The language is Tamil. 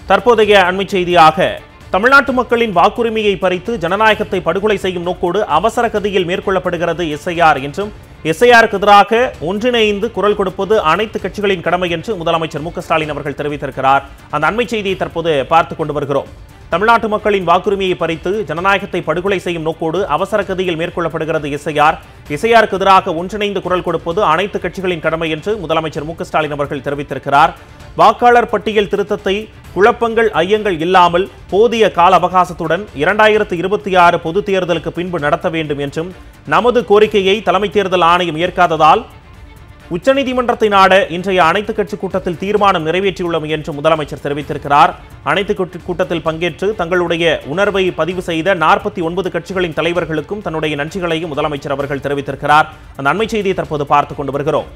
தற்போதைய அண்மை செய்தியாக தமிழ்நாட்டு மக்களின் வாக்குரிமையை பறித்து ஜனநாயகத்தை படுகொலை செய்யும் நோக்கோடு அவசர கதியில் மேற்கொள்ளப்படுகிறது எஸ்ஐஆர் என்றும் எஸ்ஐஆருக்கு எதிராக ஒன்றிணைந்து குரல் கொடுப்பது அனைத்து கட்சிகளின் கடமை என்று முதலமைச்சர் மு.க.ஸ்டாலின் அவர்கள் தெரிவித்திருக்கிறார். அந்த அண்மை செய்தியை தற்போது பார்த்துக் கொண்டு வருகிறோம். தமிழ்நாட்டு மக்களின் வாக்குரிமையை பறித்து ஜனநாயகத்தை படுகொலை செய்யும் நோக்கோடு அவசர கதியில் மேற்கொள்ளப்படுகிறது எஸ்ஐஆர். எஸ்ஐஆருக்கு எதிராக ஒன்றிணைந்து குரல் கொடுப்பது அனைத்து கட்சிகளின் கடமை என்று முதலமைச்சர் மு.க.ஸ்டாலின் அவர்கள் தெரிவித்திருக்கிறார். வாக்காளர் பட்டியல் திருத்தத்தை குழப்பங்கள் ஐயங்கள் இல்லாமல் போதிய கால அவகாசத்துடன் 2026 பொதுத் தேர்தலுக்கு பின்பு நடத்த வேண்டும் என்றும் நமது கோரிக்கையை தலைமை தேர்தல் ஆணையம் ஏற்காததால் உச்சநீதிமன்றத்தை நாட இன்றைய அனைத்து கட்சி கூட்டத்தில் தீர்மானம் நிறைவேற்றியுள்ளோம் என்று முதலமைச்சர் தெரிவித்திருக்கிறார். அனைத்து கட்சி கூட்டத்தில் பங்கேற்று தங்களுடைய உணர்வை பதிவு செய்த 49 கட்சிகளின் தலைவர்களுக்கும் தன்னுடைய நன்றிகளையும் முதலமைச்சர் அவர்கள் தெரிவித்திருக்கிறார். அந்த அண்மை செய்தியை தற்போது பார்த்துக் கொண்டு வருகிறோம்.